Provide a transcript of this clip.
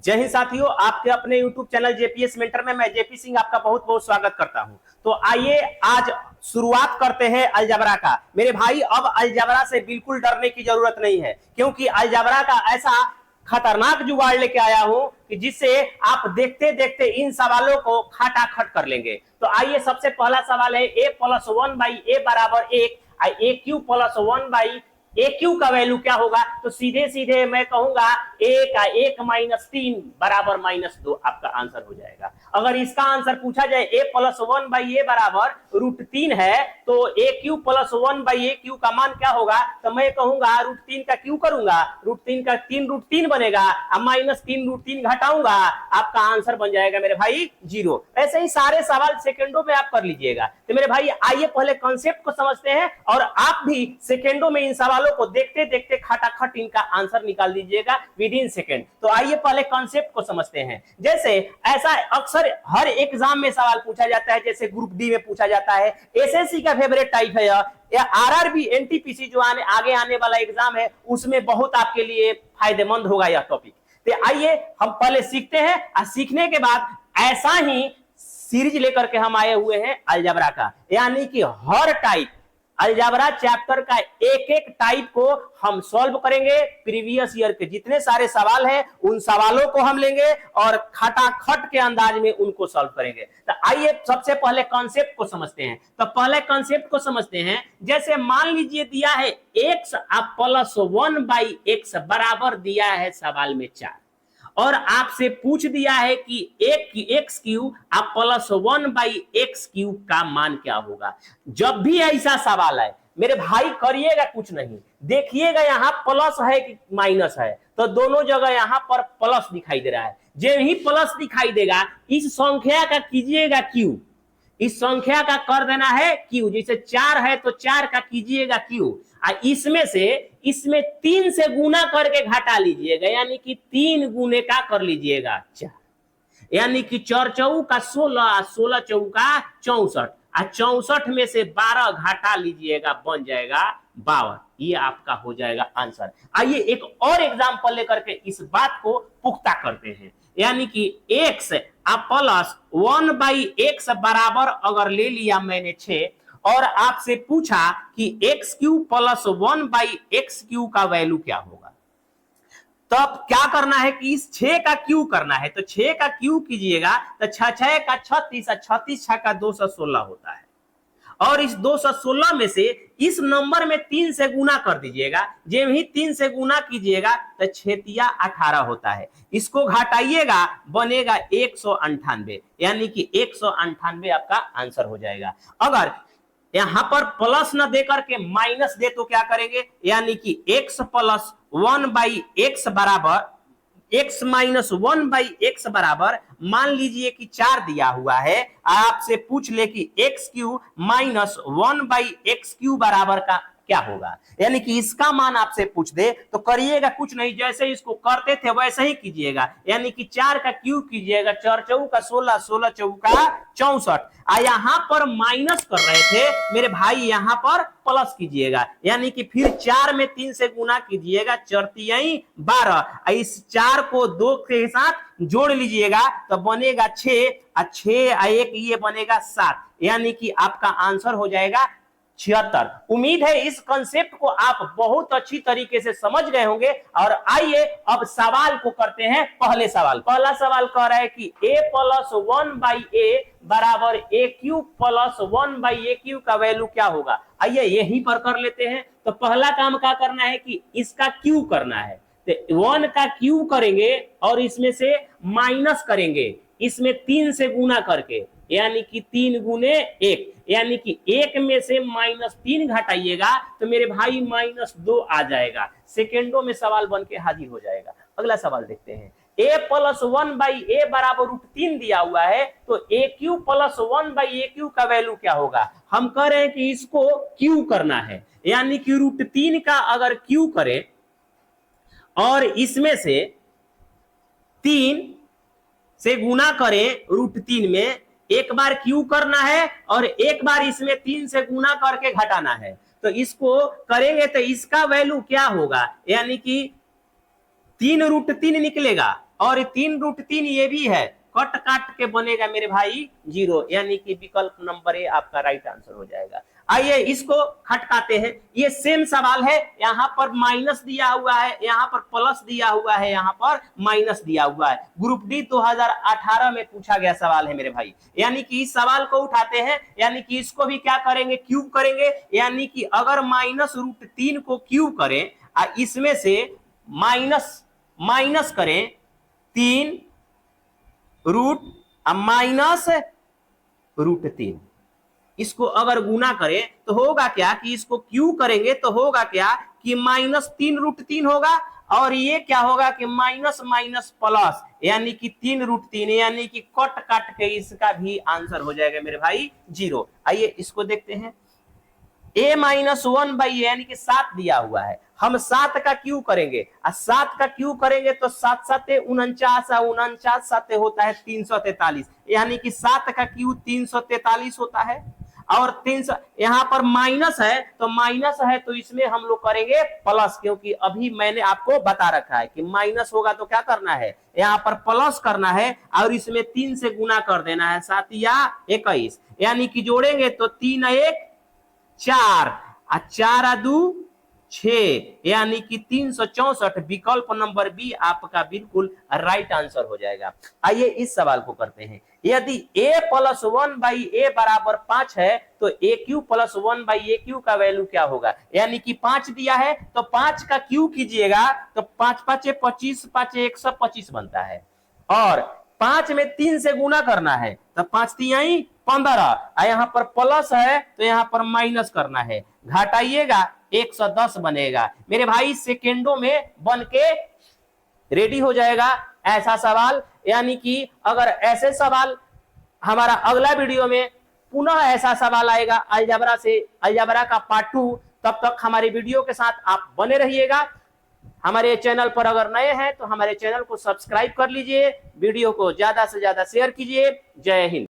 जय हिंद साथियों, आपके अपने YouTube चैनल जेपीएस मेंटर में मैं जेपी सिंह आपका बहुत बहुत स्वागत करता हूं। तो आइए आज शुरुआत करते हैं अलजबरा का। मेरे भाई, अब अलजबरा से बिल्कुल डरने की जरूरत नहीं है, क्योंकि अलजबरा का ऐसा खतरनाक जुगाड़ लेके आया हूं कि जिससे आप देखते देखते इन सवालों को खटाखट कर लेंगे। तो आइए, सबसे पहला सवाल है a + 1/a बराबर 1, a क्यू + 1/a क्यू का वैल्यू क्या होगा। तो सीधे सीधे मैं कहूंगा a का 1 - 3 बराबर -2 आपका आंसर हो जाएगा। अगर इसका आंसर पूछा जाए a + 1/a बराबर √3 है, तो a क्यू + 1/a क्यू का मान क्या होगा। तो मैं कहूंगा √3 का क्यू करूंगा, √3 का 3 √3 बनेगा, अब -3 √3 घटाऊंगा, आपका आंसर बन जाएगा मेरे भाई 0। ऐसे ही सारे सवाल सेकंडों में आप कर लीजिएगा। तो मेरे भाई आइए पहले कॉन्सेप्ट को समझते हैं, और आप भी सेकंडों में इन सवालों को देखते देखते खटाखट इनका आंसर निकाल दीजिएगा विदिन सेकंड। तो आइए पहले कॉन्सेप्ट को समझते हैं। जैसे ऐसा अक्सर हर एग्जाम में सवाल पूछा जाता है, जैसे ग्रुप डी में पूछा जाता है, एसएससी का फेवरेट टाइप है या आरआरबी एनटीपीसी जो आगे आने वाला एग्जाम है, उसमें बहुत आपके लिए फायदेमंद होगा यह टॉपिक। तो आइए हम पहले सीखते हैं, और सीखने के बाद ऐसा ही सीरीज लेकर के हम आए हुए हैं अलजबरा का, यानी कि हर टाइप अलजबरा चैप्टर का एक एक टाइप को हम सॉल्व करेंगे। प्रीवियस ईयर के जितने सारे सवाल हैं उन सवालों को हम लेंगे और खटाखट के अंदाज में उनको सॉल्व करेंगे। तो आइए सबसे पहले कॉन्सेप्ट को समझते हैं। तो पहले कॉन्सेप्ट को समझते हैं। जैसे मान लीजिए दिया है x + 1/x बराबर दिया है सवाल में 4, और आपसे पूछ दिया है कि x क्यू + 1/x क्यू का मान क्या होगा। जब भी ऐसा सवाल है मेरे भाई, करिएगा कुछ नहीं, देखिएगा यहाँ प्लस है कि माइनस है, तो दोनों जगह यहाँ पर प्लस दिखाई दे रहा है। जब ही प्लस दिखाई देगा, इस संख्या का कीजिएगा क्यू, इस संख्या का कर देना है क्यू। जैसे 4 है तो 4 का कीजिएगा क्यू, इसमें 3 से गुना करके घटा लीजिएगा, यानी कि 3 गुने का कर लीजिएगा 4, यानी कि 4 चौका 16, 16 चौका 64, 64 में से 12 घटा लीजिएगा, बन जाएगा 52। ये आपका हो जाएगा आंसर। आइए एक और एग्जांपल लेकर के इस बात को पुख्ता करते हैं, यानी कि x + 1/x बराबर अगर ले लिया मैंने 6, और आपसे पूछा कि x क्यू + 1/x क्यू का वैल्यू क्या होगा। तो अब क्या करना है कि इस 6 का क्यू करना है। तो 6 का क्यू कीजिएगा तो 6 का 36, 36 6 का 216 होता है, और इस 216 में से इस नंबर में 3 से गुना कर दीजिएगा। जब ही 3 से गुना कीजिएगा तो 6 × 18 होता है, इसको घटाइएगा बनेगा 198, यानी कि 198 आपका आंसर हो जाएगा। अगर यहां पर प्लस न देकर के माइनस दे तो क्या करेंगे, यानी कि x + 1/x बराबर x - 1/x बराबर, मान लीजिए कि 4 दिया हुआ है, आपसे पूछ ले कि x क्यू - 1/x क्यू बराबर का क्या होगा, यानी कि इसका मान आपसे पूछ दे तो करिएगा कुछ नहीं, जैसे इसको करते थे वैसे ही कीजिएगा, यानी कि 4 का क्यू कीजिएगा, 4 चौका 16, 16 चौका 64, यहाँ पर माइनस कर रहे थे मेरे भाई, यहाँ पर प्लस कीजिएगा, यानी कि फिर 4 में 3 से गुना कीजिएगा, 4 × 12, इस 4 को 2 के साथ जोड़ लीजिएगा तो बनेगा 6, 6 × 1 ये बनेगा 7, यानी कि आपका आंसर हो जाएगा 76। उम्मीद है इस कॉन्सेप्ट को आप बहुत अच्छी तरीके से समझ गए होंगे। और आइए अब सवाल को करते हैं। पहला सवाल कह रहा है कि a + 1/a बराबर a क्यू + 1/a क्यू का वैल्यू क्या होगा। आइए यहीं पर कर लेते हैं। तो पहला काम क्या करना है कि इसका क्यू करना है, तो 1 का क्यू करेंगे और इसमें से माइनस करेंगे, इसमें 3 से गुना करके, यानी कि 3 गुने 1, यानी कि 1 में से -3 घटाइएगा तो मेरे भाई -2 आ जाएगा। सेकेंडों में सवाल बन के हाजिर हो जाएगा। अगला सवाल देखते हैं। a + 1/a बराबर √3 दिया हुआ है, तो a क्यू + 1/a क्यू का वैल्यू क्या होगा। हम कह रहे हैं कि इसको क्यू करना है, यानी कि √3 का अगर क्यू करें और इसमें से 3 से गुना करें √3 में, एक बार क्यू करना है और एक बार इसमें 3 से गुना करके घटाना है, तो इसको करेंगे तो इसका वैल्यू क्या होगा, यानी कि 3 √3 निकलेगा, और 3√3 ये भी है, कट काट के बनेगा मेरे भाई 0, यानी कि विकल्प नंबर ए आपका राइट आंसर हो जाएगा। आइए इसको खटकाते हैं, ये सेम सवाल है, यहाँ पर माइनस दिया हुआ है, यहाँ पर प्लस दिया हुआ है, यहाँ पर माइनस दिया हुआ है। ग्रुप डी 2018 में पूछा गया सवाल है मेरे भाई, यानी कि इस सवाल को उठाते हैं, यानी कि इसको भी क्या करेंगे, क्यूब करेंगे, यानी कि अगर -√3 को क्यूब करें, इसमें से माइनस करें 3 रूट -√3, इसको अगर गुना करें तो होगा क्या कि इसको क्यू करेंगे तो होगा क्या कि -3√3 होगा, और ये क्या होगा कि माइनस माइनस प्लस, यानी कि 3√3, यानी कि कट काट के इसका भी आंसर हो जाएगा मेरे भाई 0। आइए इसको देखते हैं, a-1 यानी कि 7 दिया हुआ है, हम 7 का क्यू करेंगे, 7 का क्यू करेंगे तो 7 7 49, 49 7 होता है 343, यानी कि 7 का क्यू 343 होता है। और 300 यहाँ पर माइनस है, तो माइनस है तो इसमें हम लोग करेंगे प्लस, क्योंकि अभी मैंने आपको बता रखा है कि माइनस होगा तो क्या करना है, यहाँ पर प्लस करना है, और इसमें 3 से गुना कर देना है, 7 या 21, यानी कि जोड़ेंगे तो 3 1 4 और 4 2 6, यानी कि 364, विकल्प नंबर बी आपका बिल्कुल राइट आंसर हो जाएगा। आइए इस सवाल को करते हैं, यदि a + 1/a = 5 है तो aq + 1/aq का वैल्यू क्या होगा, यानी कि 5 दिया है तो 5 का क्यू कीजिएगा तो 5 5 25, 5 125 बनता है, और 5 में 3 से गुना करना है तो 5 3 15, यहाँ पर प्लस है तो यहाँ पर माइनस करना है, घटाइएगा 110 बनेगा मेरे भाई, सेकेंडों में बन के रेडी हो जाएगा ऐसा सवाल। यानी कि अगर ऐसे सवाल हमारा अगला वीडियो में पुनः ऐसा सवाल आएगा अलजबरा से, अलजबरा का पार्ट 2, तब तक हमारे वीडियो के साथ आप बने रहिएगा। हमारे चैनल पर अगर नए हैं तो हमारे चैनल को सब्सक्राइब कर लीजिए, वीडियो को ज्यादा से ज्यादा शेयर कीजिए। जय हिंद।